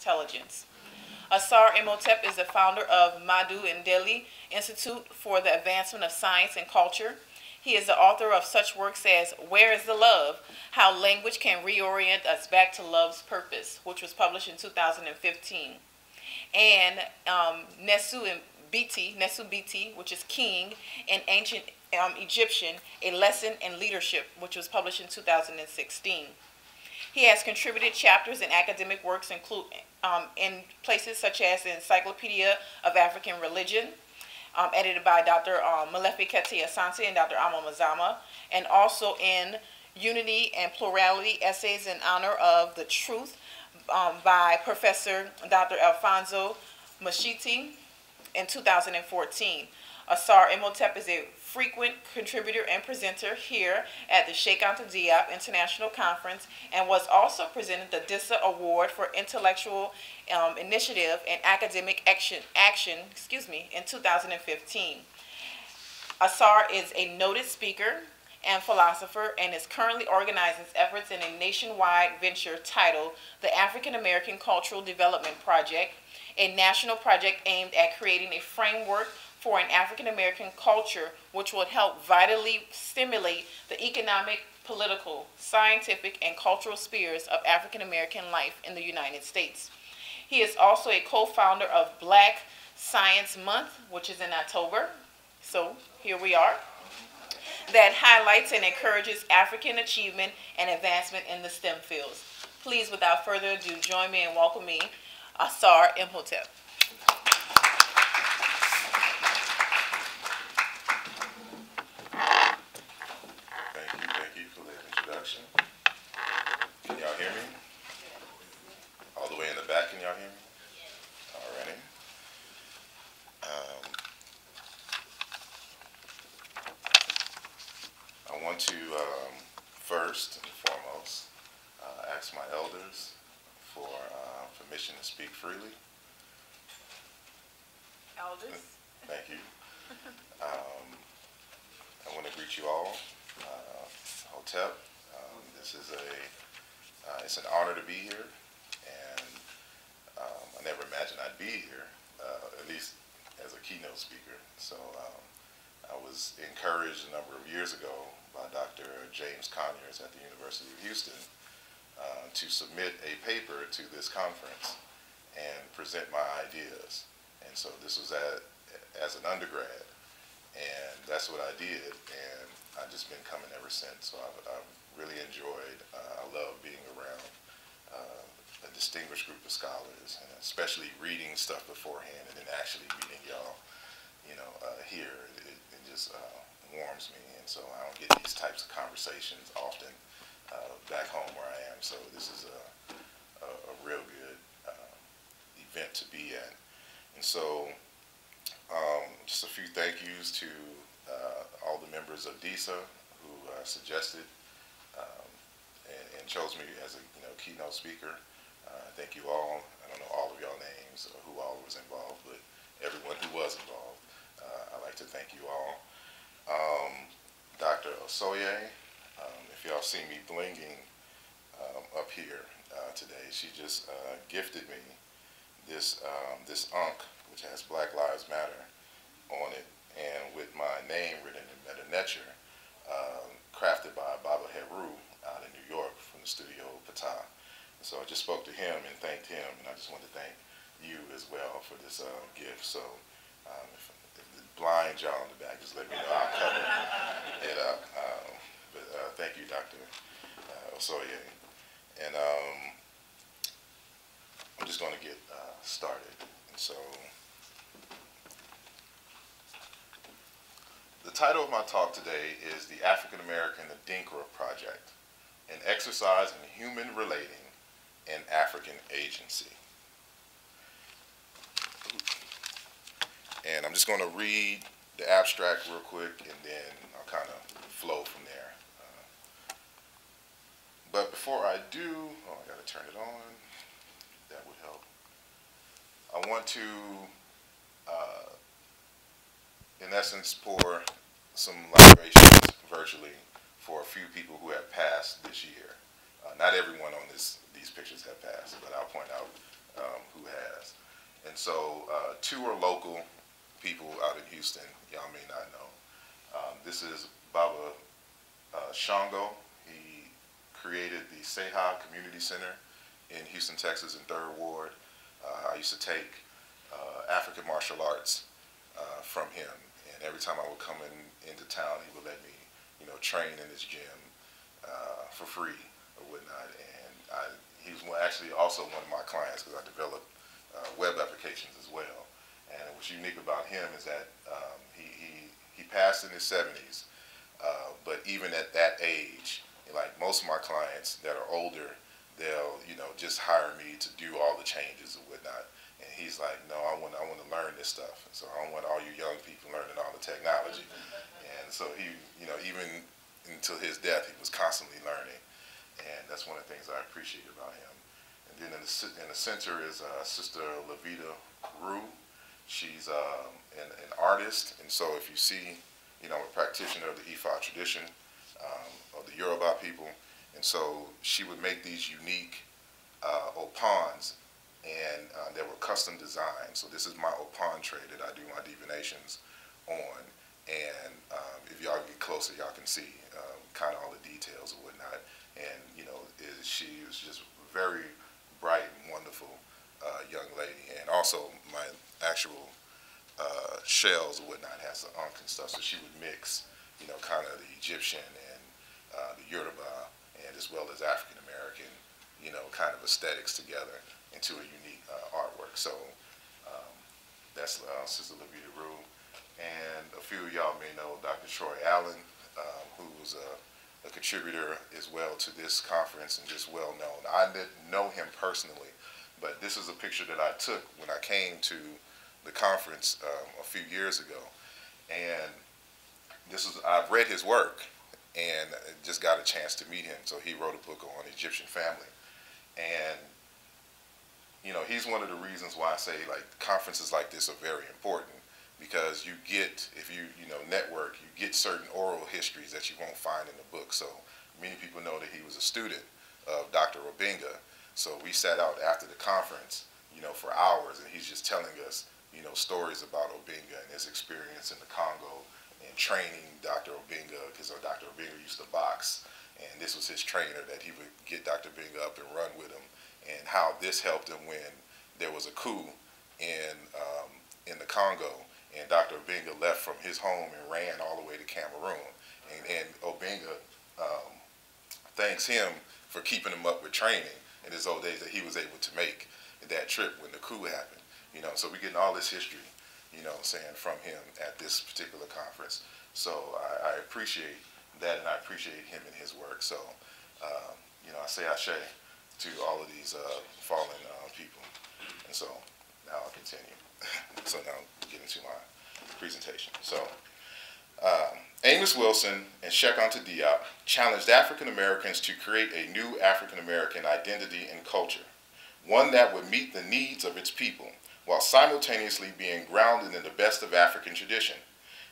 intelligence. Asar Imhotep is the founder of Medu-Netcher Institute for the Advancement of Science and Culture. He is the author of such works as Where is the Love? How Language Can Reorient Us Back to Love's Purpose, which was published in 2015. And Nesu Biti, which is King in Ancient Egyptian, A Lesson in Leadership, which was published in 2016. He has contributed chapters in academic works in places such as the Encyclopedia of African Religion, edited by Dr. Molefi-Kete Asante and Dr. Amo Mazama, and also in Unity and Plurality, Essays in Honor of the Truth by Professor Dr. Alfonso Machiti in 2014. Asar Imhotep is a frequent contributor and presenter here at the Cheikh Anta Diop International Conference and was also presented the DISA Award for Intellectual Initiative and Academic Action in 2015. Asar is a noted speaker and philosopher and is currently organizing efforts in a nationwide venture titled the African-American Cultural Development Project, a national project aimed at creating a framework for an African-American culture which will help vitally stimulate the economic, political, scientific, and cultural spheres of African-American life in the United States. He is also a co-founder of Black Science Month, which is in October, so here we are, that highlights and encourages African achievement and advancement in the STEM fields. Please, without further ado, join me in welcoming Asar Imhotep. Thank you for the introduction. Can y'all hear me? All the way in the back, can y'all hear me? Alrighty. I want to first and foremost ask my elders for permission to speak freely. Elders. Thank you. I want to greet you all. Hotep, this is it's an honor to be here, and I never imagined I'd be here, at least as a keynote speaker. So I was encouraged a number of years ago by Dr. James Conyers at the University of Houston to submit a paper to this conference and present my ideas. And so this was as an undergrad, and that's what I did, and I've just been coming ever since. So I've really enjoyed, I love being around a distinguished group of scholars, and especially reading stuff beforehand and then actually meeting y'all, here. It just warms me, and so I don't get these types of conversations often back home where I am. So this is a real good event to be at. And so just a few thank yous to all the members of DISA who suggested and chose me as a keynote speaker. Thank you all. I don't know all of y'all names or who all was involved, but everyone who was involved, I'd like to thank you all. Dr. Osoye, if y'all see me blinging up here today, she just gifted me this Ankh, which has Black Lives Matter on it, and with my name written in Medu-Netcher, crafted by Baba Heru out in New York from the studio Patah. And so I just spoke to him and thanked him, and I just want to thank you as well for this gift. So if the blind y'all in the back, just let me know, I'll cover it up. But thank you, Dr. Osoye. And I'm just going to get started. And so the title of my talk today is the African-American Adinkra Project, an exercise in human relating and African agency. And I'm just going to read the abstract real quick, and then I'll kind of flow from there. But before I do, I got to turn it on. That would help. I want to, in essence, pour some libations virtually for a few people who have passed this year. Not everyone on these pictures have passed, but I'll point out who has. And so two are local people out in Houston, y'all may not know. This is Baba Shango. He created the Seha Community Center in Houston, Texas in 3rd Ward. I used to take African martial arts from him, and every time I would come into town, he would let me, train in his gym for free or whatnot. And he's actually also one of my clients because I developed web applications as well. And what's unique about him is that he passed in his 70s, but even at that age, like most of my clients that are older, they'll just hire me to do all the changes and whatnot. And he's like, no, I want to learn this stuff. So I don't want all you young people learning all the technology. And so he, even until his death, he was constantly learning. And that's one of the things I appreciate about him. And then in the center is Sister Levita Rue. She's an artist, and so if you see, a practitioner of the Ifa tradition of the Yoruba people, and so she would make these unique opans, and they were custom designed. So this is my opan tray that I do my divinations on, and if y'all get closer, y'all can see kind of all the details and whatnot. And she was just very bright and wonderful young lady, and also my actual shells and whatnot has the ankh and stuff, so she would mix, kind of the Egyptian and the Yoruba, and as well as African American, kind of aesthetics together into a unique artwork. So that's Sister Levita Rue, and a few of y'all may know Dr. Troy Allen, who was a contributor as well to this conference and just well known. I didn't know him personally, but this is a picture that I took when I came to the conference a few years ago, and I've read his work and just got a chance to meet him. So he wrote a book on Egyptian family, and he's one of the reasons why I say like conferences like this are very important, because you get, if you network, you get certain oral histories that you won't find in the book. So many people know that he was a student of Dr. Obinga. So we sat out after the conference, for hours, and he's just telling us, stories about Obinga and his experience in the Congo and training Dr. Obinga, because Dr. Obinga used to box, and this was his trainer that he would get Dr. Obinga up and run with him, and how this helped him when there was a coup in the Congo, and Dr. Obinga left from his home and ran all the way to Cameroon, and Obinga thanks him for keeping him up with training in his old days, that he was able to make that trip when the coup happened. So we're getting all this history, from him at this particular conference. So I appreciate that, and I appreciate him and his work. So, I say ashe to all of these fallen people. And so now I'll continue. So now I'll get into my presentation. So Amos Wilson and Cheikh Anta Diop challenged African Americans to create a new African American identity and culture, one that would meet the needs of its people, while simultaneously being grounded in the best of African tradition.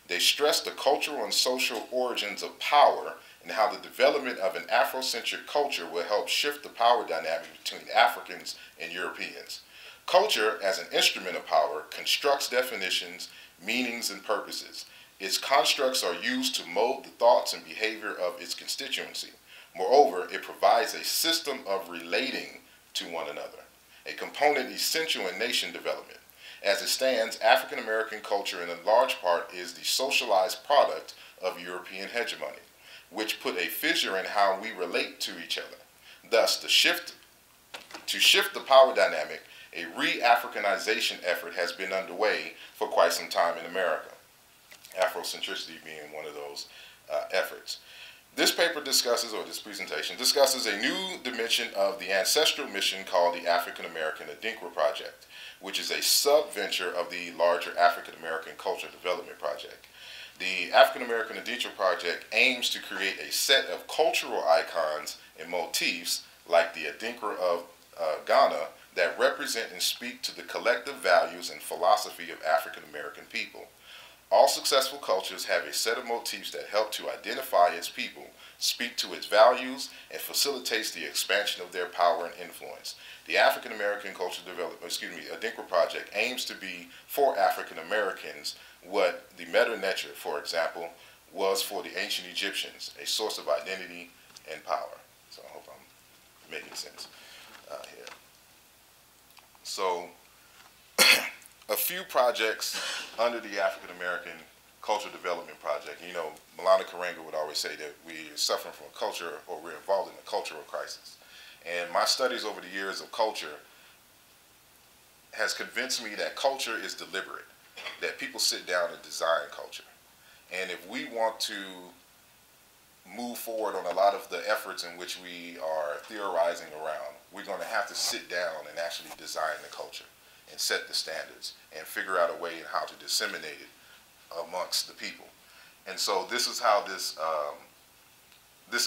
They stressed the cultural and social origins of power and how the development of an Afrocentric culture will help shift the power dynamic between Africans and Europeans. Culture, as an instrument of power, constructs definitions, meanings, and purposes. Its constructs are used to mold the thoughts and behavior of its constituency. Moreover, it provides a system of relating to one another, a component essential in nation development. As it stands, African American culture in a large part is the socialized product of European hegemony, which put a fissure in how we relate to each other. Thus, to shift the power dynamic, a ReAfricanization effort has been underway for quite some time in America, Afrocentricity being one of those efforts. This paper discusses, or this presentation, discusses a new dimension of the ancestral mission called the African-American Adinkra Project, which is a sub-venture of the larger African-American Culture Development Project. The African-American Adinkra Project aims to create a set of cultural icons and motifs like the Adinkra of Ghana that represent and speak to the collective values and philosophy of African-American people. All successful cultures have a set of motifs that help to identify its people, speak to its values, and facilitates the expansion of their power and influence. The African-American Adinkra Project aims to be for African Americans what the Medu-Netcher, for example, was for the ancient Egyptians, a source of identity and power. So I hope I'm making sense here. So a few projects under the African-American Cultural Development Project. You know, Milana Karenga would always say that we're suffering from a culture, or we're involved in a cultural crisis. And my studies over the years of culture has convinced me that culture is deliberate, that people sit down and design culture. And if we want to move forward on a lot of the efforts in which we are theorizing around, we're going to have to sit down and actually design the culture and set the standards and figure out a way in how to disseminate it amongst the people. And so this is how this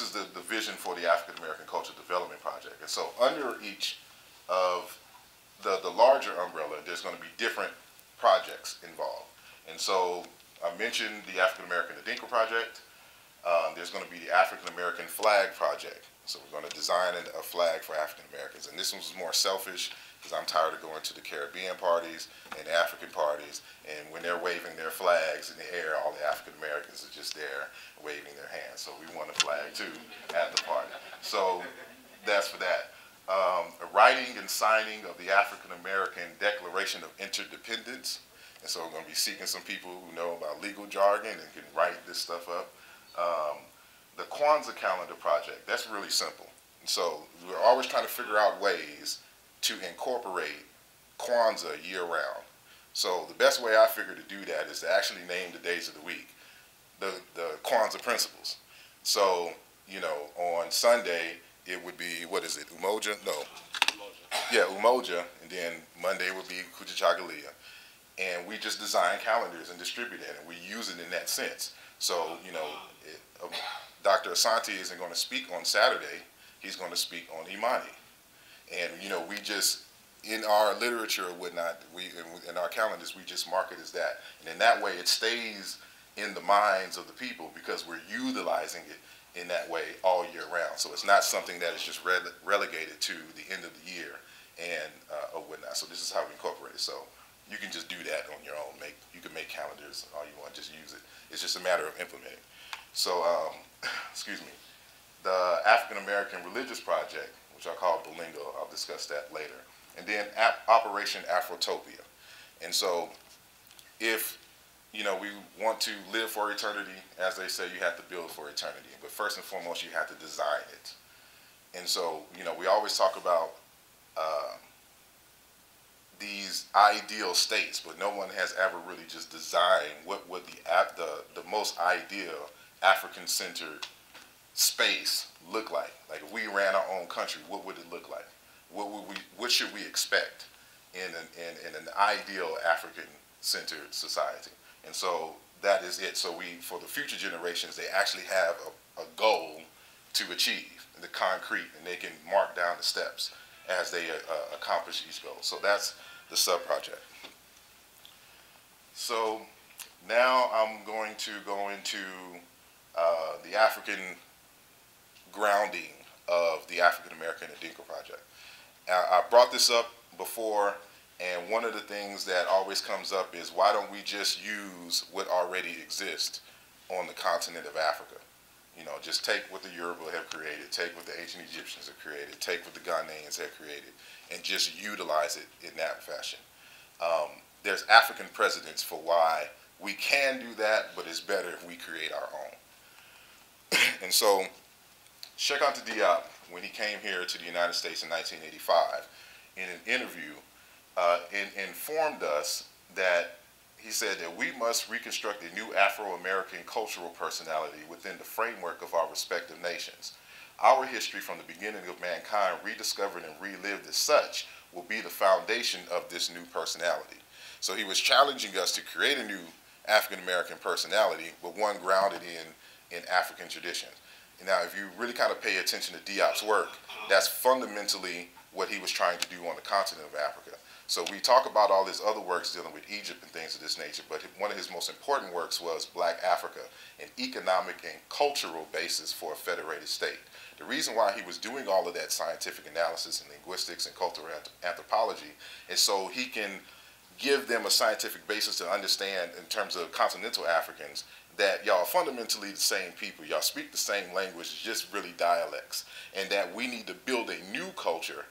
is the vision for the African American Cultural Development Project. And so under each of the larger umbrella, there's going to be different projects involved. And so I mentioned the African American Adinkra Project. There's going to be the African American Flag Project. So we're going to design a flag for African Americans. And this one's more selfish because I'm tired of going to the Caribbean parties and the African parties, and when they're waving their flags in the air, all the African Americans are just there waving their hands. So we want a flag too at the party. So that's for that. A writing and signing of the African American Declaration of Interdependence. And so we're going to be seeking some people who know about legal jargon and can write this stuff up. The Kwanzaa Calendar Project, that's really simple. And so we're always trying to figure out ways to incorporate Kwanzaa year-round. So the best way I figure to do that is to actually name the days of the week, the Kwanzaa principles. So, you know, on Sunday, it would be, what is it, Umoja? No. Umoja. Yeah, Umoja, and then Monday would be Kujichagulia. And we just design calendars and distribute it, and we use it in that sense. So, you know, Dr. Asante isn't going to speak on Saturday, he's going to speak on Imani. And, you know, we just, in our literature or whatnot, in our calendars, we just mark it as that. And in that way, it stays in the minds of the people because we're utilizing it in that way all year round. So it's not something that is just relegated to the end of the year and or whatnot. So this is how we incorporate it. So you can just do that on your own. You can make calendars all you want, just use it. It's just a matter of implementing. So, excuse me, the African American Religious Project, which I call Bolingo, I'll discuss that later. And then Operation Afrotopia. And so if, you know, we want to live for eternity, as they say, you have to build for eternity. But first and foremost, you have to design it. And so, you know, we always talk about these ideal states, but no one has ever really just designed what would the most ideal African-centered space look like. Like if we ran our own country, what would it look like? What should we expect in an ideal African-centered society? And so that is it. So for the future generations, they actually have a goal to achieve, the concrete, and they can mark down the steps as they accomplish each goal. So that's the sub-project. So now I'm going to go into the African grounding of the African-American Adinkra Project. I brought this up before, and one of the things that always comes up is why don't we just use what already exists on the continent of Africa? You know, just take what the Yoruba have created, take what the ancient Egyptians have created, take what the Ghanaians have created, and just utilize it in that fashion. There's African precedents for why we can do that, but it's better if we create our own. And so, Cheikh Anta Diop, when he came here to the United States in 1985, in an interview, informed us that he said that we must reconstruct a new Afro-American cultural personality within the framework of our respective nations. Our history from the beginning of mankind, rediscovered and relived as such, will be the foundation of this new personality. So he was challenging us to create a new African-American personality, but one grounded in African traditions. Now, if you really kind of pay attention to Diop's work, that's fundamentally what he was trying to do on the continent of Africa. So we talk about all his other works dealing with Egypt and things of this nature, but one of his most important works was Black Africa, an economic and cultural basis for a federated state. The reason why he was doing all of that scientific analysis and linguistics and cultural anthropology is so he can give them a scientific basis to understand in terms of continental Africans that y'all are fundamentally the same people. Y'all speak the same language, it's just really dialects. And that we need to build a new culture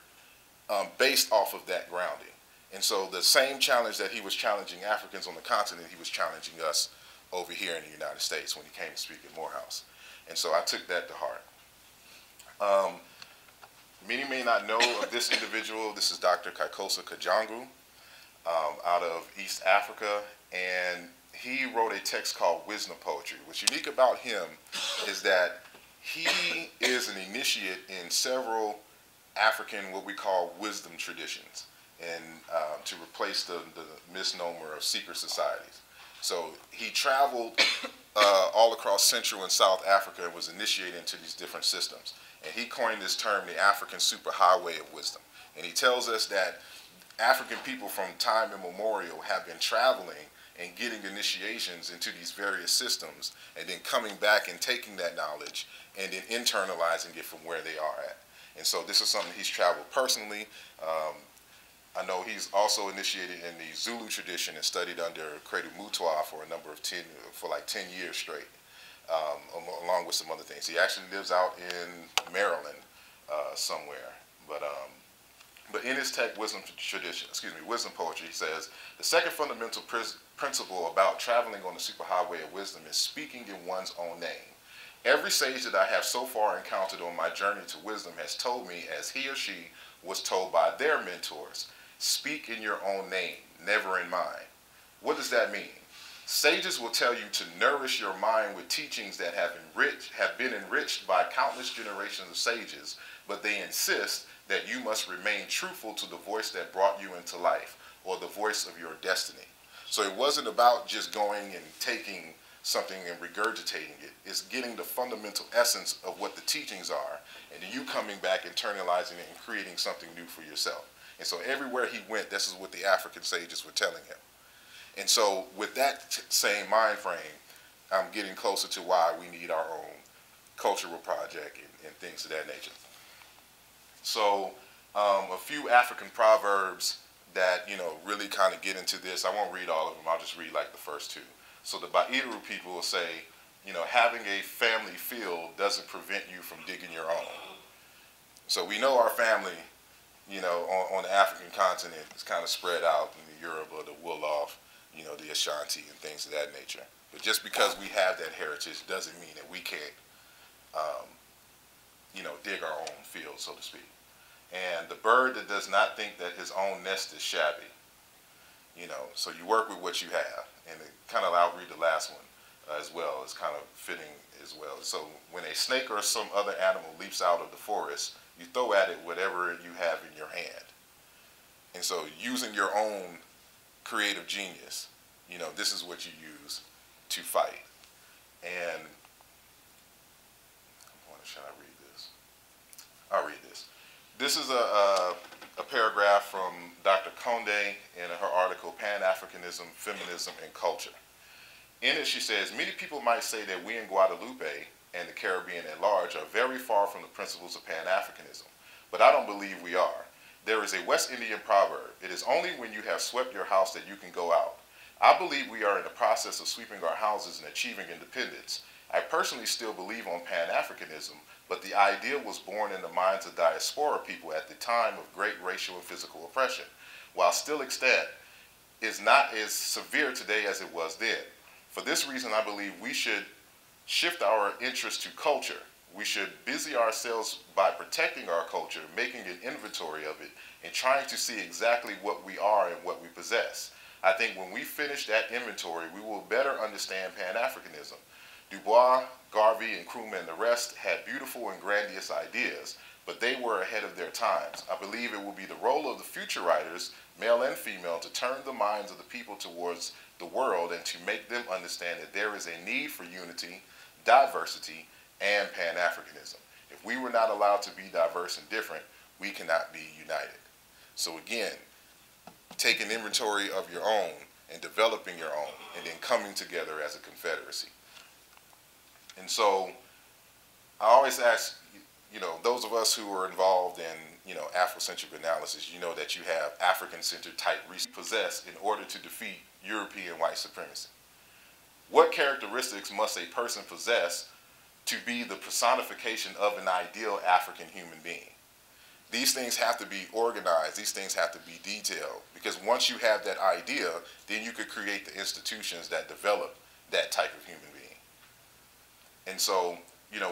based off of that grounding. And so the same challenge that he was challenging Africans on the continent, he was challenging us over here in the United States when he came to speak at Morehouse. And so I took that to heart. Many may not know of this individual. This is Dr. Kai Kousaka out of East Africa. And he wrote a text called Wisdom Poetry. What's unique about him is that he is an initiate in several African, what we call wisdom traditions, and to replace the misnomer of secret societies. So he traveled all across Central and South Africa and was initiated into these different systems. And he coined this term, the African superhighway of wisdom. And he tells us that African people from time immemorial have been traveling and getting initiations into these various systems, and then coming back and taking that knowledge and then internalizing it from where they are at. And so this is something he's traveled personally. I know he's also initiated in the Zulu tradition and studied under Credo Mutwa for like 10 years straight, along with some other things. He actually lives out in Maryland somewhere. But in his text, Wisdom Poetry, he says, the second fundamental principle about traveling on the superhighway of wisdom is speaking in one's own name. Every sage that I have so far encountered on my journey to wisdom has told me, as he or she was told by their mentors, speak in your own name, never in mine. What does that mean? Sages will tell you to nourish your mind with teachings that have been enriched by countless generations of sages, but they insist that you must remain truthful to the voice that brought you into life, or the voice of your destiny. So it wasn't about just going and taking something and regurgitating it. It's getting the fundamental essence of what the teachings are, and then you coming back, internalizing it, and creating something new for yourself. And so everywhere he went, this is what the African sages were telling him. And so with that same mind frame, I'm getting closer to why we need our own cultural project and things of that nature. So a few African proverbs that, really kind of get into this. I won't read all of them. I'll just read like the first two. So the Bairu people will say, having a family field doesn't prevent you from digging your own. So we know our family, on the African continent is kind of spread out in the Yoruba, the Wolof, the Ashanti and things of that nature. But just because we have that heritage doesn't mean that we can't, dig our own field, so to speak. And the bird that does not think that his own nest is shabby, so you work with what you have. And I'll read the last one as well. It's kind of fitting as well. So when a snake or some other animal leaps out of the forest, you throw at it whatever you have in your hand. And so using your own creative genius, this is what you use to fight. And should I read this? I'll read this. This is a paragraph from Dr. Conde in her article, Pan-Africanism, Feminism, and Culture. In it, she says, many people might say that we in Guadeloupe and the Caribbean at large are very far from the principles of Pan-Africanism, but I don't believe we are. There is a West Indian proverb, it is only when you have swept your house that you can go out. I believe we are in the process of sweeping our houses and achieving independence. I personally still believe on Pan-Africanism, but the idea was born in the minds of diaspora people at the time of great racial and physical oppression. While still extant, is not as severe today as it was then. For this reason, I believe we should shift our interest to culture. We should busy ourselves by protecting our culture, making an inventory of it, and trying to see exactly what we are and what we possess. I think when we finish that inventory, we will better understand Pan-Africanism. Du Bois, Garvey, and Nkrumah and the rest had beautiful and grandiose ideas, but they were ahead of their times. I believe it will be the role of the future writers, male and female, to turn the minds of the people towards the world and to make them understand that there is a need for unity, diversity, and Pan-Africanism. If we were not allowed to be diverse and different, we cannot be united. So again, taking inventory of your own and developing your own, and then coming together as a confederacy. And so I always ask, those of us who are involved in, Afrocentric analysis, that you have African-centered type possessed in order to defeat European white supremacy. What characteristics must a person possess to be the personification of an ideal African human being? These things have to be organized. These things have to be detailed, because once you have that idea, then you could create the institutions that develop that type of human being. And so,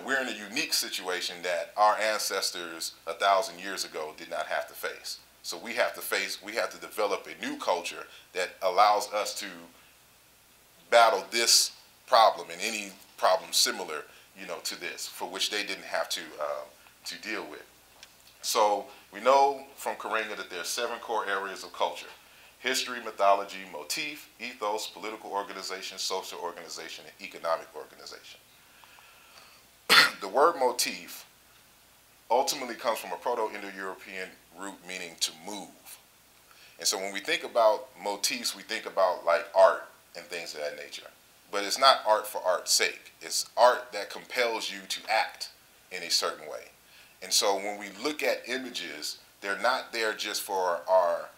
we're in a unique situation that our ancestors 1,000 years ago did not have to face. So we have to develop a new culture that allows us to battle this problem and any problem similar, to this, for which they didn't have to deal with. So we know from Karenga that there are 7 core areas of culture: history, mythology, motif, ethos, political organization, social organization, and economic organization. The word motif ultimately comes from a Proto-Indo-European root meaning to move. And so when we think about motifs, we think about like art and things of that nature. But it's not art for art's sake. It's art that compels you to act in a certain way. And so when we look at images, they're not there just for our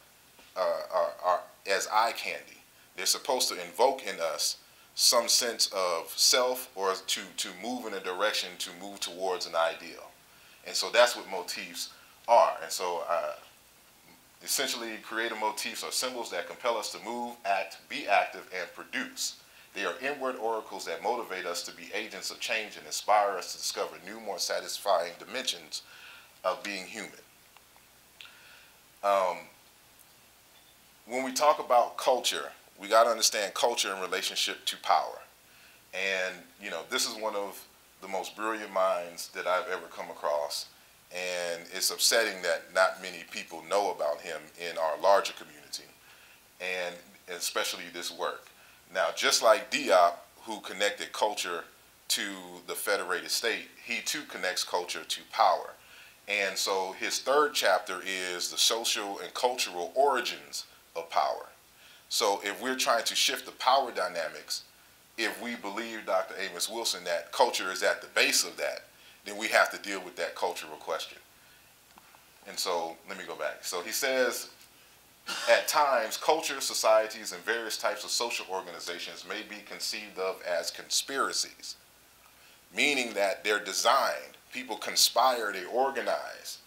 as eye candy. They're supposed to invoke in us some sense of self, or to move in a direction, to move towards an ideal. And so that's what motifs are. And so essentially, creative motifs are symbols that compel us to move, act, be active, and produce. They are inward oracles that motivate us to be agents of change and inspire us to discover new, more satisfying dimensions of being human. When we talk about culture, we got to understand culture in relationship to power. And, this is one of the most brilliant minds that I've ever come across. And it's upsetting that not many people know about him in our larger community, and especially this work. Now, just like Diop, who connected culture to the federated state, he too connects culture to power. And so his 3rd chapter is the social and cultural origins of power. So if we're trying to shift the power dynamics, if we believe Dr. Amos Wilson that culture is at the base of that, then we have to deal with that cultural question. And so let me go back. So he says, at times, culture, societies, and various types of social organizations may be conceived of as conspiracies, meaning that they're designed. People conspire, they organize.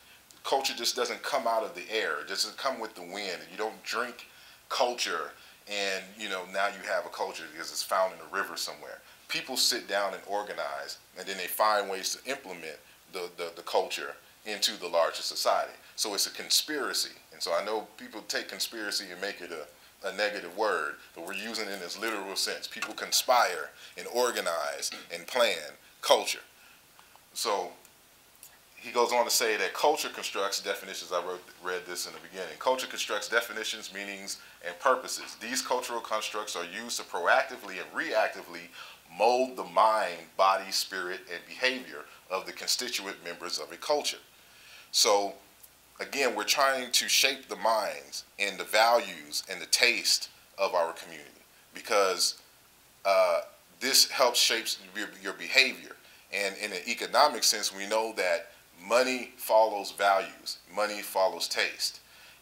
Culture just doesn't come out of the air. It doesn't come with the wind. You don't drink culture and, now you have a culture because it's found in a river somewhere. People sit down and organize, and then they find ways to implement the culture into the larger society. So it's a conspiracy. And so I know people take conspiracy and make it a negative word, but we're using it in its literal sense. People conspire and organize and plan culture. So he goes on to say that culture constructs definitions. I read this in the beginning. Culture constructs definitions, meanings, and purposes. These cultural constructs are used to proactively and reactively mold the mind, body, spirit, and behavior of the constituent members of a culture. So again, we're trying to shape the minds and the values and the taste of our community, because this helps shape your behavior. And in an economic sense, we know that money follows values, money follows taste.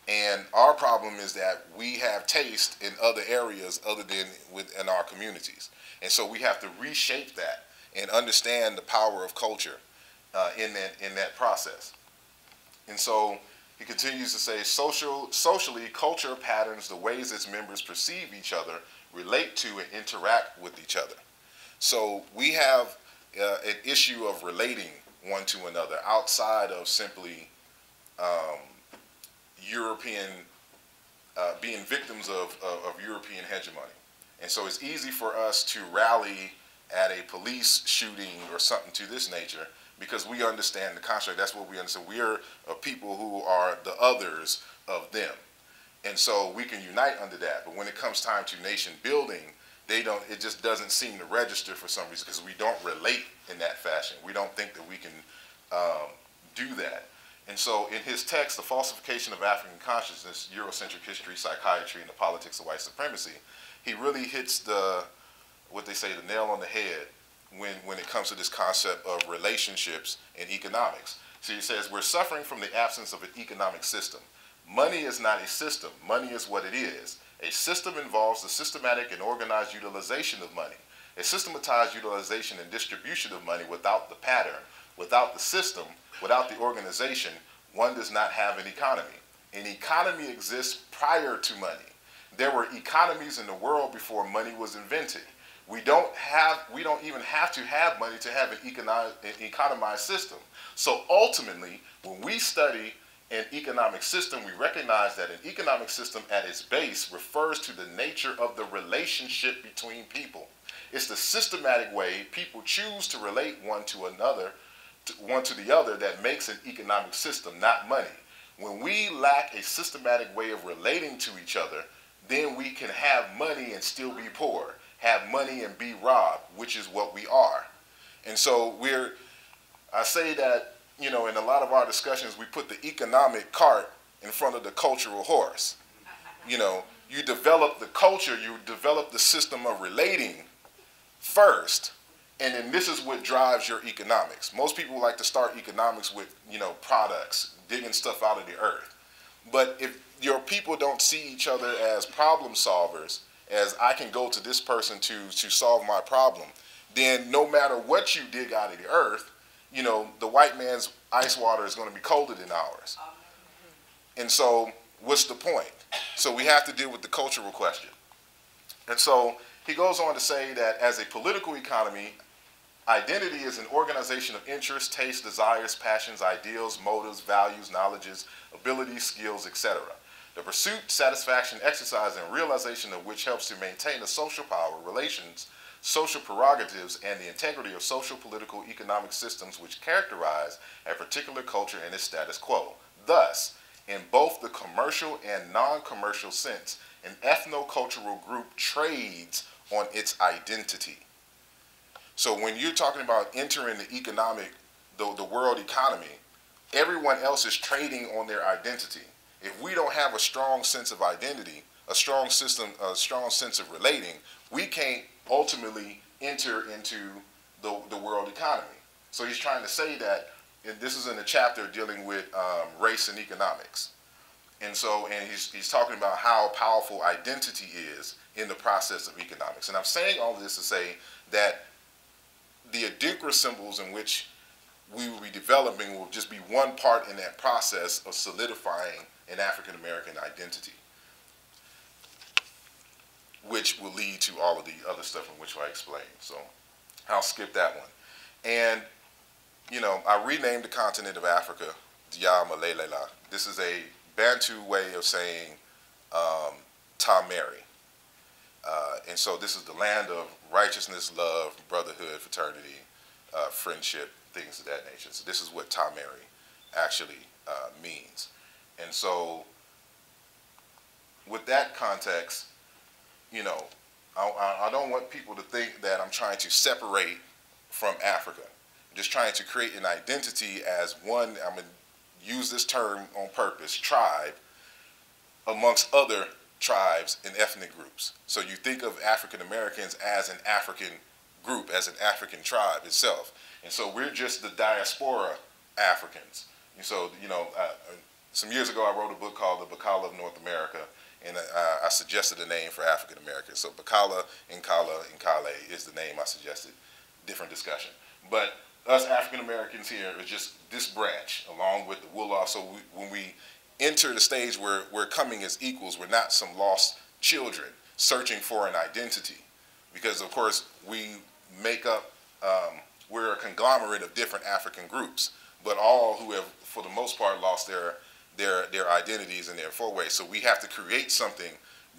And our problem is that we have taste in other areas other than within our communities. And so we have to reshape that and understand the power of culture in that process. And so he continues to say, socially, culture patterns the ways its members perceive each other, relate to, and interact with each other. So we have an issue of relating one to another outside of simply European, being victims of European hegemony. And so it's easy for us to rally at a police shooting or something to this nature because we understand the construct. That's what we understand. We are a people who are the others of them. And so we can unite under that. But when it comes time to nation building, it just doesn't seem to register for some reason because we don't relate in that fashion. We don't think that we can do that. And so in his text, The Falsification of African Consciousness, Eurocentric History, Psychiatry, and the Politics of White Supremacy, he really hits the nail on the head when it comes to this concept of relationships in economics. So he says, we're suffering from the absence of an economic system. Money is not a system. Money is what it is. A system involves the systematic and organized utilization of money. A systematized utilization and distribution of money without the pattern, without the system, without the organization, one does not have an economy. An economy exists prior to money. There were economies in the world before money was invented. We don't even have to have money to have an economized system. So ultimately, when we study an economic system, we recognize that an economic system at its base refers to the nature of the relationship between people. It's the systematic way people choose to relate one to the other that makes an economic system, not money. When we lack a systematic way of relating to each other, then we can have money and still be poor, have money and be robbed, which is what we are. And so I say that, you know, in a lot of our discussions, we put the economic cart in front of the cultural horse. You know, you develop the culture, you develop the system of relating first, and then this is what drives your economics. Most people like to start economics with, you know, products, digging stuff out of the earth. But if your people don't see each other as problem solvers, as I can go to this person to solve my problem, then no matter what you dig out of the earth, you know, the white man's ice water is going to be colder than ours. And so what's the point? So we have to deal with the cultural question. And so he goes on to say that as a political economy, identity is an organization of interests, tastes, desires, passions, ideals, motives, values, knowledges, abilities, skills, etc. The pursuit, satisfaction, exercise, and realization of which helps to maintain the social power, relations, social prerogatives, and the integrity of social, political, economic systems which characterize a particular culture and its status quo. Thus, in both the commercial and non-commercial sense, an ethno-cultural group trades on its identity. So when you're talking about entering the world economy, everyone else is trading on their identity. If we don't have a strong sense of identity, a strong system, a strong sense of relating, we can't ultimately enter into the world economy. So he's trying to say that, and this is in the chapter dealing with race and economics. And he's talking about how powerful identity is in the process of economics. And I'm saying all this to say that the Adinkra symbols in which we will be developing will just be one part in that process of solidifying an African-American identity, which will lead to all of the other stuff in which I explained. So I'll skip that one. And, you know, I renamed the continent of Africa, Dia Malelela. This is a Bantu way of saying Tamari. And so this is the land of righteousness, love, brotherhood, fraternity, friendship, things of that nature. So this is what Tamari actually means. And so with that context, you know, I don't want people to think that I'm trying to separate from Africa. I'm just trying to create an identity as one, I'm going to use this term on purpose, tribe, amongst other tribes and ethnic groups. So you think of African Americans as an African group, as an African tribe itself. And so we're just the diaspora Africans. And so, you know, some years ago I wrote a book called The Bacala of North America, and I suggested a name for African Americans. So Bacala, Nkala, Nkale is the name I suggested. Different discussion. But us African Americans here is just this branch, along with the Wolof. So when we enter the stage where we're coming as equals, we're not some lost children searching for an identity. Because, of course, we make up, we're a conglomerate of different African groups, but all who have, for the most part, lost their identities and their foreways. So we have to create something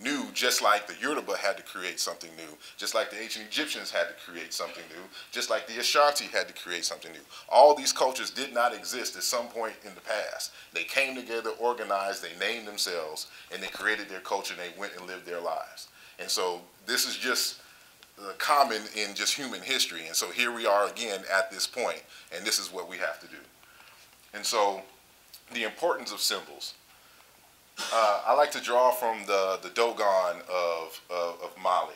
new, just like the Yoruba had to create something new, just like the ancient Egyptians had to create something new, just like the Ashanti had to create something new. All these cultures did not exist at some point in the past. They came together, organized, they named themselves, and they created their culture, and they went and lived their lives. And so this is just common in just human history. And so here we are again at this point, and this is what we have to do. And so the importance of symbols. I like to draw from the Dogon of Mali.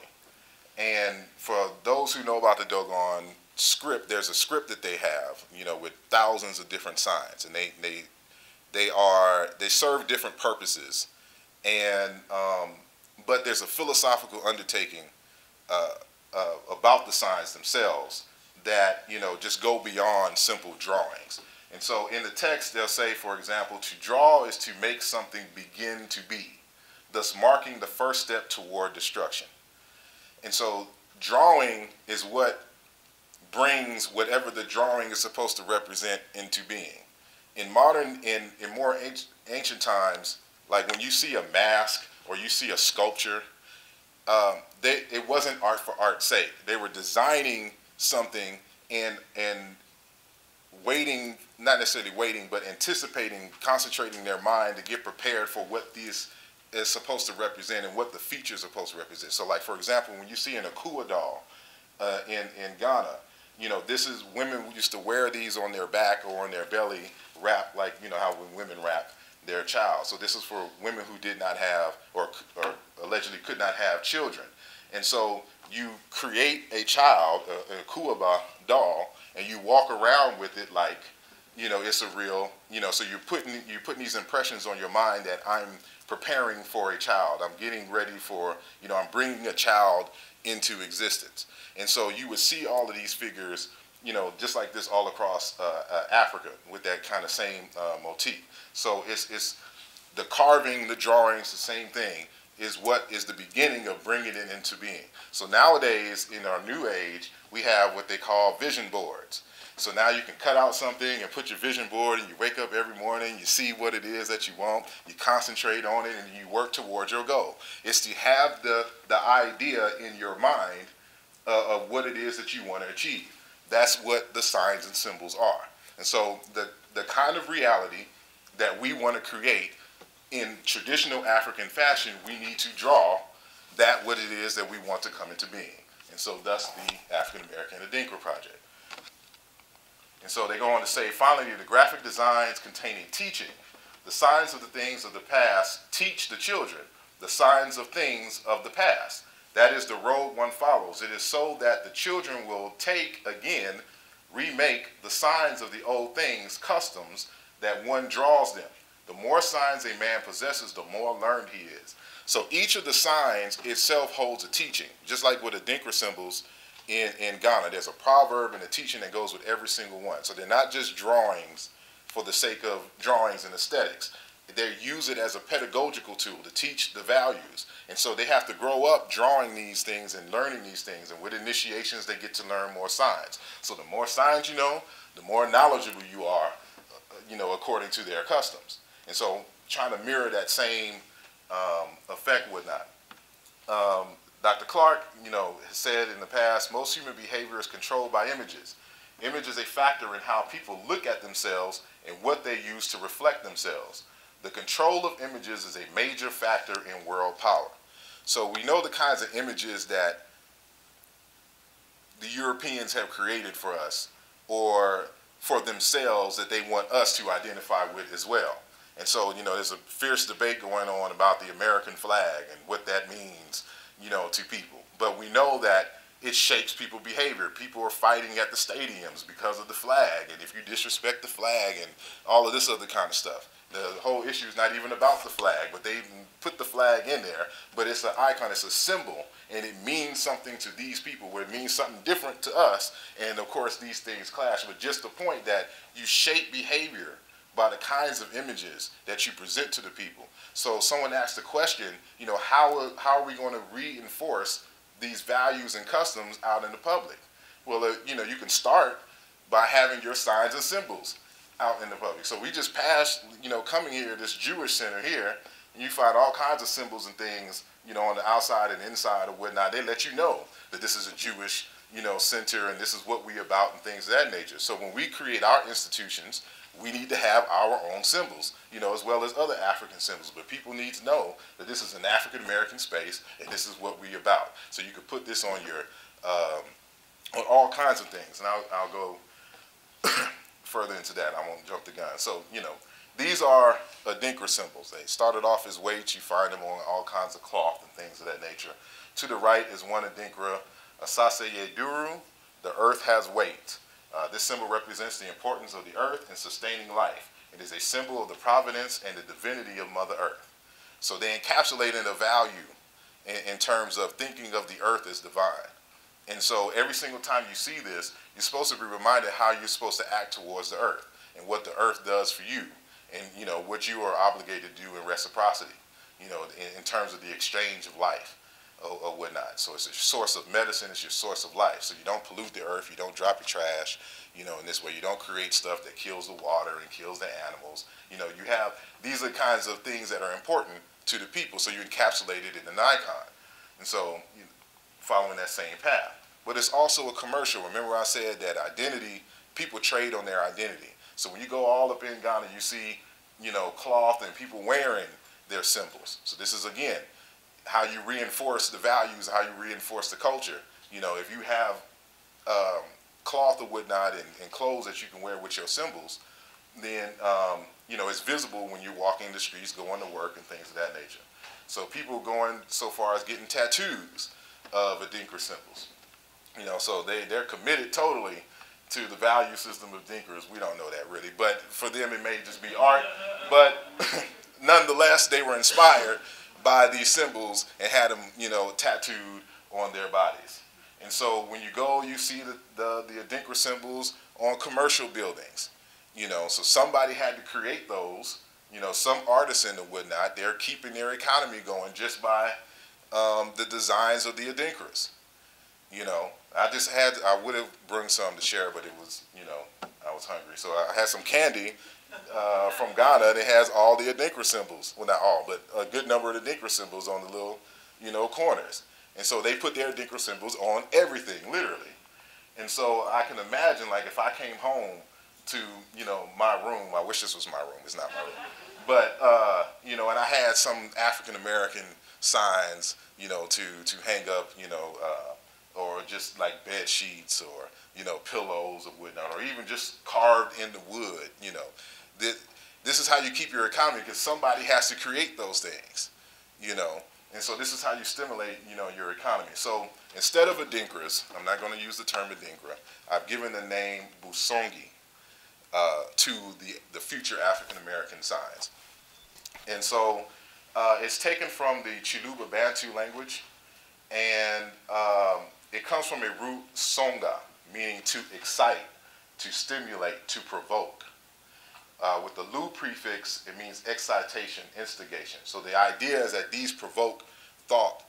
And for those who know about the Dogon script, there's a script that they have, you know, with thousands of different signs, and they serve different purposes. And but there's a philosophical undertaking about the signs themselves that, you know, just go beyond simple drawings. And so in the text, they'll say, for example, to draw is to make something begin to be, thus marking the first step toward destruction. And so drawing is what brings whatever the drawing is supposed to represent into being. In more ancient times, like when you see a mask or you see a sculpture, it wasn't art for art's sake. They were designing something and waiting, not necessarily waiting, but anticipating, concentrating their mind to get prepared for what this is supposed to represent and what the features are supposed to represent. So like, for example, when you see an Akua doll in Ghana, you know, this is, women used to wear these on their back or on their belly, wrap, like, you know, how when women wrap their child. So this is for women who did not have, or allegedly could not have children. And so you create a child, a Akua doll, and you walk around with it like, you know, it's a real, you know, so you're putting these impressions on your mind that I'm preparing for a child. I'm getting ready for, you know, I'm bringing a child into existence. And so you would see all of these figures, you know, just like this all across Africa with that kind of same motif. So it's the carving, the drawings, the same thing is what is the beginning of bringing it into being. So nowadays, in our new age, we have what they call vision boards. So now you can cut out something and put your vision board, and you wake up every morning, you see what it is that you want, you concentrate on it, and you work towards your goal. It's to have the idea in your mind of what it is that you want to achieve. That's what the signs and symbols are. And so the kind of reality that we want to create in traditional African fashion, we need to draw that what it is that we want to come into being. And so thus the African-American Adinkra Project. And so they go on to say, finally, the graphic designs containing teaching. The signs of the things of the past teach the children the signs of things of the past. That is the road one follows. It is so that the children will take again, remake the signs of the old things, customs, that one draws them. The more signs a man possesses, the more learned he is. So each of the signs itself holds a teaching, just like with Adinkra symbols in Ghana. There's a proverb and a teaching that goes with every single one. So they're not just drawings for the sake of drawings and aesthetics. They use it as a pedagogical tool to teach the values. And so they have to grow up drawing these things and learning these things. And with initiations, they get to learn more signs. So the more signs you know, the more knowledgeable you are, you know, according to their customs. And so trying to mirror that same effect would not. Dr. Clark, you know, has said in the past, most human behavior is controlled by images. Image is a factor in how people look at themselves and what they use to reflect themselves. The control of images is a major factor in world power. So we know the kinds of images that the Europeans have created for us or for themselves that they want us to identify with as well. And so, you know, there's a fierce debate going on about the American flag and what that means, you know, to people. But we know that it shapes people's behavior. People are fighting at the stadiums because of the flag, and if you disrespect the flag and all of this other kind of stuff. The whole issue is not even about the flag, but they put the flag in there, but it's an icon, it's a symbol, and it means something to these people, where it means something different to us, and of course these things clash. But just the point that you shape behavior by the kinds of images that you present to the people. So someone asked the question, you know, how are we going to reinforce these values and customs out in the public? Well, you know, you can start by having your signs and symbols out in the public. So we just passed, you know, coming here, this Jewish center here, and you find all kinds of symbols and things, you know, on the outside and inside or whatnot. They let you know that this is a Jewish, you know, center and this is what we about and things of that nature. So when we create our institutions, we need to have our own symbols, you know, as well as other African symbols. But people need to know that this is an African-American space and this is what we're about. So you could put this on your, on all kinds of things. And I'll go further into that. I won't jump the gun. So, you know, these are Adinkra symbols. They started off as weights. You find them on all kinds of cloth and things of that nature. To the right is one Adinkra, Asase Duru, the earth has weight. This symbol represents the importance of the earth in sustaining life. It is a symbol of the providence and the divinity of Mother Earth. So they encapsulate in a value in terms of thinking of the earth as divine. And so every single time you see this, you're supposed to be reminded how you're supposed to act towards the earth and what the earth does for you, and what you are obligated to do in reciprocity, in terms of the exchange of life or whatnot. So it's a source of medicine, it's your source of life. So you don't pollute the earth, you don't drop your trash, in this way. You don't create stuff that kills the water and kills the animals. These are kinds of things that are important to the people, so you encapsulate it in an icon. And so, following that same path. But it's also a commercial. Remember I said that identity, people trade on their identity. So when you go all up in Ghana, you see, cloth and people wearing their symbols. So this is, again, how you reinforce the values, how you reinforce the culture. If you have cloth or whatnot and clothes that you can wear with your symbols, then, it's visible when you're walking the streets, going to work and things of that nature. So people going so far as getting tattoos of Adinkra symbols. So they're committed totally to the value system of Adinkras. We don't know that really, but for them it may just be art. But nonetheless, they were inspired by these symbols and had them, tattooed on their bodies. And so when you go, you see the Adinkra symbols on commercial buildings. So somebody had to create those. Some artisan and whatnot, they're keeping their economy going just by the designs of the Adinkras. I would have brought some to share, but it was, I was hungry. So I had some candy from Ghana that has all the Adinkra symbols. Well, not all, but a good number of the Adinkra symbols on the little, corners. And so they put their Adinkra symbols on everything, literally. And so I can imagine, like, if I came home to, my room, I wish this was my room, it's not my room. But, and I had some African-American signs, to hang up, or just like bed sheets or, pillows or whatnot, or even just carved in the wood, This is how you keep your economy, because somebody has to create those things, And so this is how you stimulate, your economy. So instead of Adinkras, I'm not going to use the term Adinkra, I've given the name Busongi to the future African-American signs. And so it's taken from the Chiluba Bantu language, and it comes from a root songa, meaning to excite, to stimulate, to provoke. With the lu prefix, it means excitation, instigation. So the idea is that these provoke thought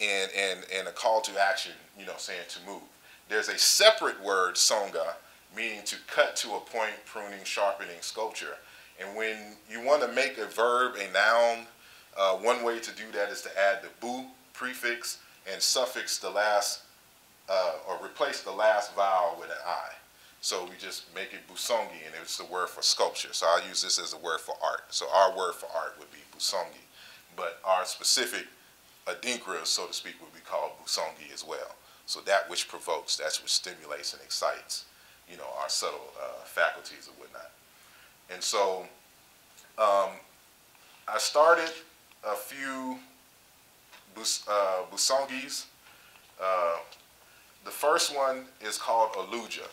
and a call to action, saying to move. There's a separate word, songa, meaning to cut to a point, pruning, sharpening, sculpture. And when you want to make a verb a noun, one way to do that is to add the bu prefix and suffix the last, or replace the last vowel with an I. So we just make it busongi, and it's the word for sculpture. So I'll use this as a word for art. So our word for art would be busongi, but our specific Adinkra, so to speak, would be called busongi as well. So that which provokes, that's which stimulates and excites, our subtle faculties and whatnot. And so I started a few busongis. The first one is called Fallujah.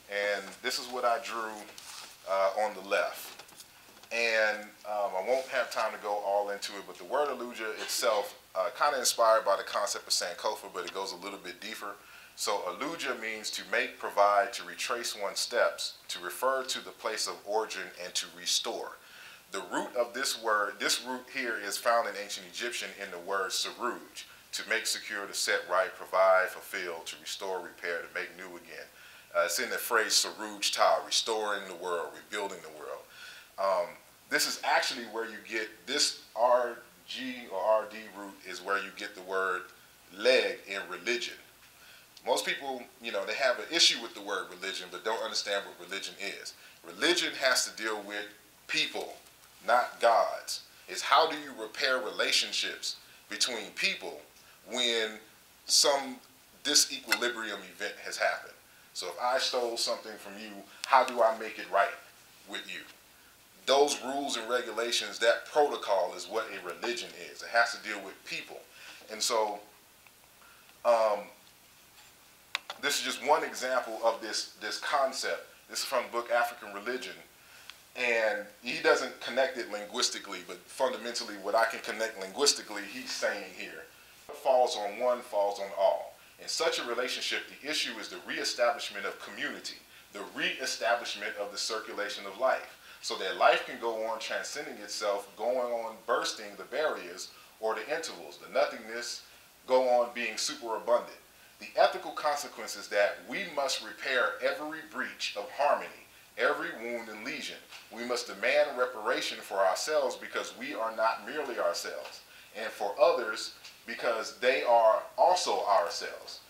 And this is what I drew on the left. And I won't have time to go all into it, but the word Fallujah itself, kind of inspired by the concept of Sankofa, but it goes a little bit deeper. So Fallujah means to make, provide, to retrace one's steps, to refer to the place of origin, and to restore. The root of this word, this root here is found in ancient Egyptian in the word saruj, to make, secure, to set right, provide, fulfill, to restore, repair, to make new again. It's in the phrase saruj ta, restoring the world, rebuilding the world. This is actually where you get this RG or RD root is where you get the word leg in religion. Most people, they have an issue with the word religion, but don't understand what religion is. Religion has to deal with people, not gods. It's how do you repair relationships between people when some disequilibrium event has happened. So if I stole something from you, how do I make it right with you? those rules and regulations, that protocol is what a religion is. It has to deal with people. And so this is just one example of this concept. This is from the book African Religion. And he doesn't connect it linguistically, but fundamentally what I can connect linguistically, he's saying here, falls on one, falls on all. In such a relationship, the issue is the reestablishment of community, the reestablishment of the circulation of life, so that life can go on transcending itself, going on bursting the barriers or the intervals, the nothingness, go on being superabundant. The ethical consequence is that we must repair every breach of harmony, every wound and lesion. We must demand reparation for ourselves because we are not merely ourselves, and for others because they are also ourselves.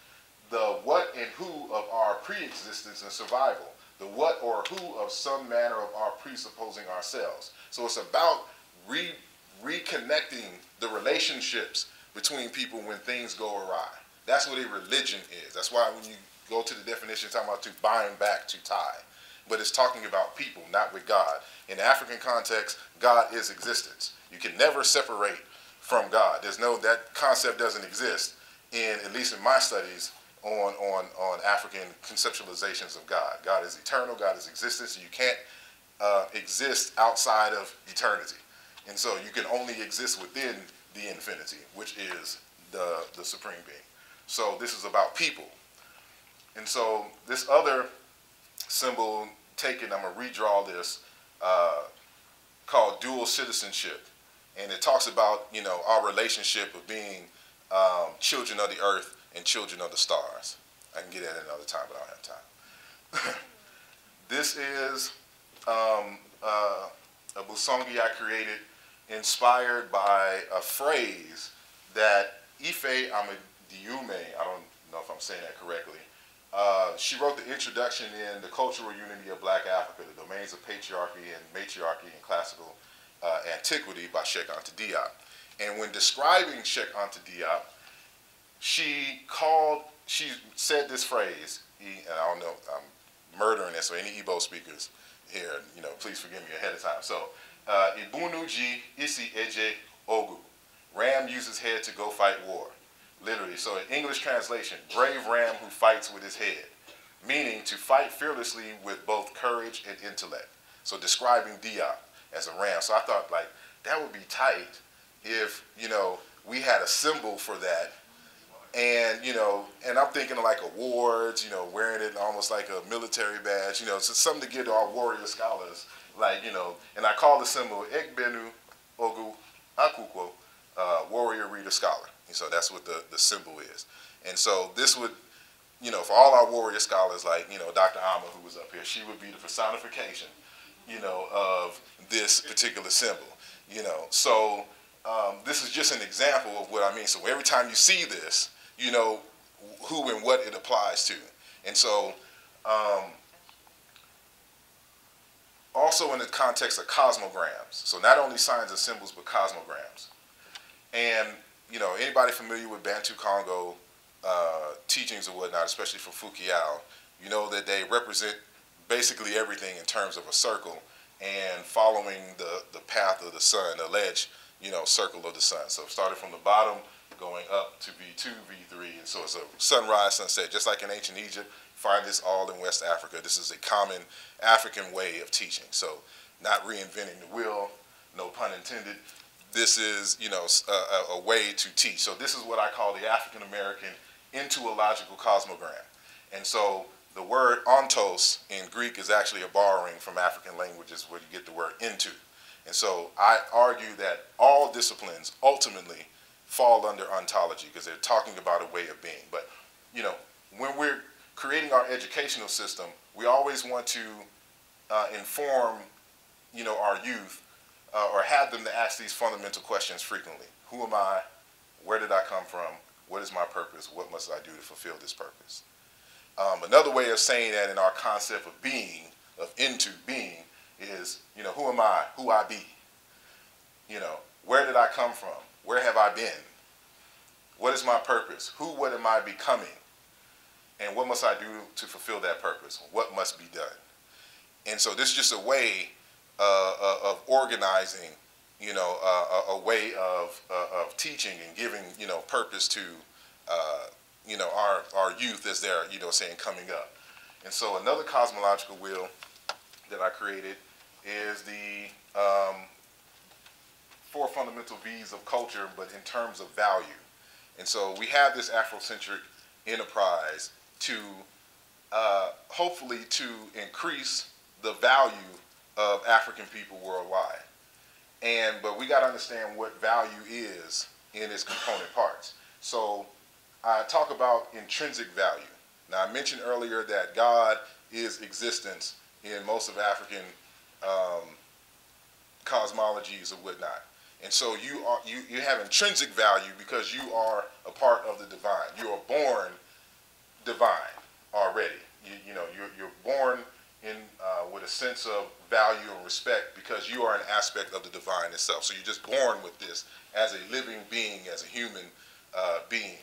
The what and who of our pre-existence and survival, the what or who of some manner of our presupposing ourselves. So it's about reconnecting the relationships between people when things go awry. That's what a religion is. That's why when you go to the definition, it's talking about to bind back, to tie. But it's talking about people, not with God. In the African context, God is existence. You can never separate from God. That concept doesn't exist at least in my studies on African conceptualizations of God. God is eternal, God is existence, and you can't exist outside of eternity. And so you can only exist within the infinity, which is the supreme being. So this is about people. And so this other symbol taken, I'm going to redraw this, called dual citizenship. And it talks about, our relationship of being children of the earth and children of the stars. I can get at it another time, but I don't have time. This is a busongi I created inspired by a phrase that Ife Amadiume, I don't know if I'm saying that correctly, she wrote the introduction in The Cultural Unity of Black Africa, The Domains of Patriarchy and Matriarchy in Classical Antiquity by Cheikh Anta Diop. And when describing Cheikh Anta Diop, she said this phrase, and I don't know, I'm murdering this, so any Igbo speakers here, please forgive me ahead of time. So, Ibunuji isi eje ogu. Ram uses head to go fight war. Literally, so in English translation, brave ram who fights with his head, meaning to fight fearlessly with both courage and intellect. So describing Diop as a ram. So I thought, that would be tight if, we had a symbol for that. And, and I'm thinking of awards, wearing it almost like a military badge, so something to give to our warrior scholars, and I call the symbol Egbenu Ogu Akukwo, warrior reader scholar. So that's what the symbol is. And so this would, for all our warrior scholars, Dr. Amma, who was up here, she would be the personification, of this particular symbol, So this is just an example of what I mean. So every time you see this, you know who and what it applies to. And so also in the context of cosmograms. So not only signs and symbols, but cosmograms. And anybody familiar with Bantu Congo teachings or whatnot, especially for Fukiao, you know that they represent basically everything in terms of a circle and following the path of the sun, the alleged, circle of the sun. So started from the bottom, going up to V2, V3, and so it's a sunrise, sunset, just like in ancient Egypt. Find this all in West Africa. This is a common African way of teaching. So not reinventing the wheel, no pun intended. This is, a way to teach. So this is what I call the African-American entological cosmogram. And so the word ontos in Greek is actually a borrowing from African languages where you get the word into. And so I argue that all disciplines ultimately fall under ontology because they're talking about a way of being. But, when we're creating our educational system, we always want to inform, our youth or have them to ask these fundamental questions frequently. Who am I? Where did I come from? What is my purpose? What must I do to fulfill this purpose? Another way of saying that in our concept of being, of into being, is, who am I? Who I be? Where did I come from? Where have I been? What is my purpose? Who, what am I becoming? And what must I do to fulfill that purpose? What must be done? And so this is just a way of organizing, you know, a way of teaching and giving, you know, purpose to, you know, our youth as they're, you know, saying coming up. And so another cosmological wheel that I created is the 4 fundamental V's of culture, but in terms of value. And so we have this Afrocentric enterprise to hopefully to increase the value of African people worldwide. But we got to understand what value is in its component parts. So I talk about intrinsic value. Now I mentioned earlier that God is existence in most of African cosmologies or whatnot. And so you have intrinsic value because you are a part of the divine. You are born divine already. You know, you're born in with a sense of value and respect because you are an aspect of the divine itself. So you're just born with this as a living being, as a human being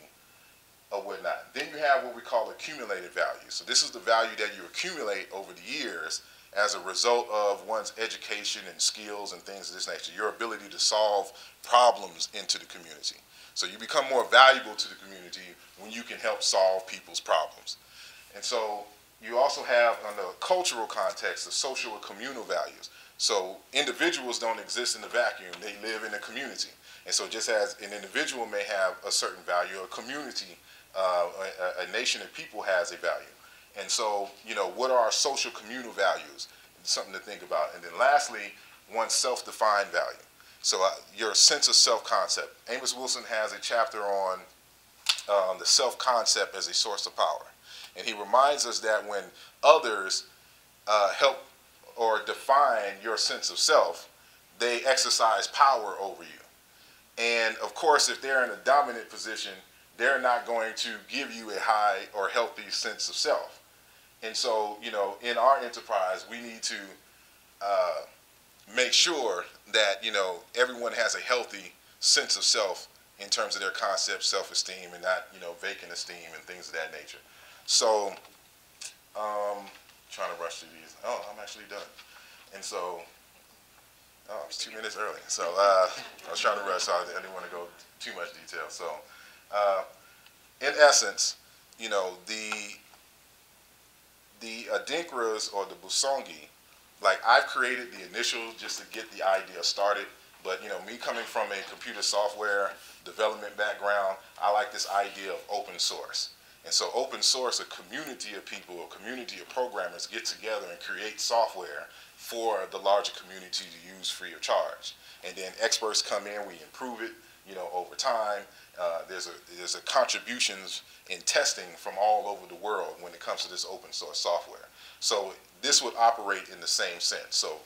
or whatnot. Then you have what we call accumulated value. So this is the value that you accumulate over the years as a result of one's education and skills and things of this nature, your ability to solve problems into the community. So you become more valuable to the community when you can help solve people's problems. And so you also have, in the cultural context, the social or communal values. So individuals don't exist in a vacuum, they live in a community. And so just as an individual may have a certain value, a community, a nation of people has a value. And so, you know, what are our social communal values? It's something to think about. And then lastly, one's self-defined value. So your sense of self-concept. Amos Wilson has a chapter on the self-concept as a source of power. And he reminds us that when others help or define your sense of self, they exercise power over you. And of course, if they're in a dominant position, they're not going to give you a high or healthy sense of self. And so, you know, in our enterprise, we need to make sure that, you know, everyone has a healthy sense of self in terms of their concept, self-esteem, and not, you know, vacant esteem and things of that nature. So, trying to rush through these. Oh, I'm actually done. And so, oh, it's 2 minutes early. So I was trying to rush, so I didn't want to go too much detail. So, in essence, you know, the Adinkras or the Busongi, like I've created the initials just to get the idea started. But, you know, me coming from a computer software development background, I like this idea of open source. And so open source, a community of people, a community of programmers get together and create software for the larger community to use free of charge. And then experts come in, we improve it, you know, over time. There's a contributions in testing from all over the world when it comes to this open source software. So this would operate in the same sense. So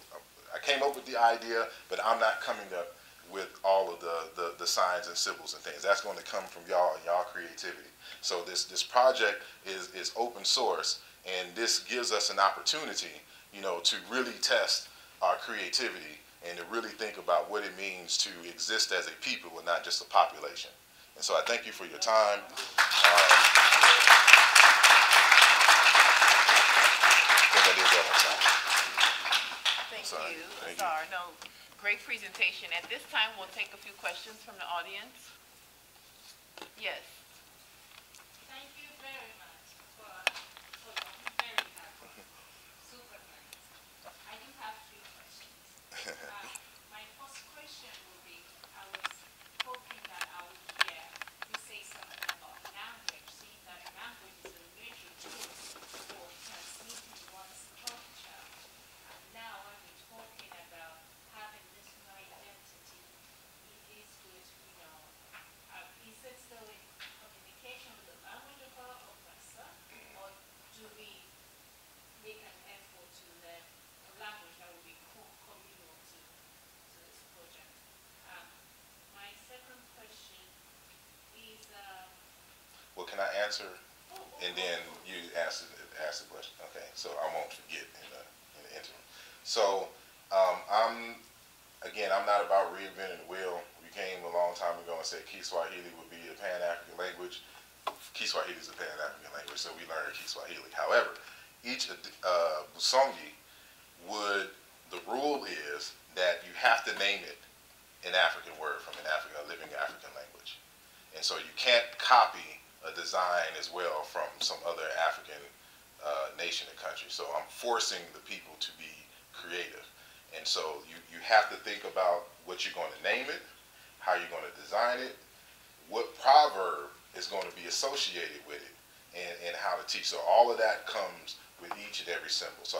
I came up with the idea, but I'm not coming up with all of the signs and symbols and things. That's going to come from y'all and y'all creativity. So this project is open source, and this gives us an opportunity, you know, to really test our creativity and to really think about what it means to exist as a people and not just a population. And so I thank you for your time. Thank you, Asar. No, great presentation. At this time, we'll take a few questions from the audience. Yes. Thank you very much for very happy. Super nice. I do have 3 questions. My first question will be, I was hoping that I would hear you say something about language, seeing that language is a major tool for transmitting one's culture. And now when we're talking about having this new identity, it is good to, you know, is it still in communication with the language of our oppressor, or do we make an effort to learn a language that will be communal to this project? My second question is... well, can I answer? And then you ask the question. Okay, so I won't forget in the interim. So I'm not about reinventing the wheel. We came a long time ago and said Kiswahili would be a Pan-African language. Kiswahili is a Pan-African language, so we learned Kiswahili. However, each Busongi would the rule is that you have to name it an African word from a living African language. And so you can't copy a design as well from some other African nation and country. So I'm forcing the people to be creative. And so you have to think about what you're going to name it, how you're going to design it, what proverb is going to be associated with it, and how to teach. So all of that comes with each and every symbol. So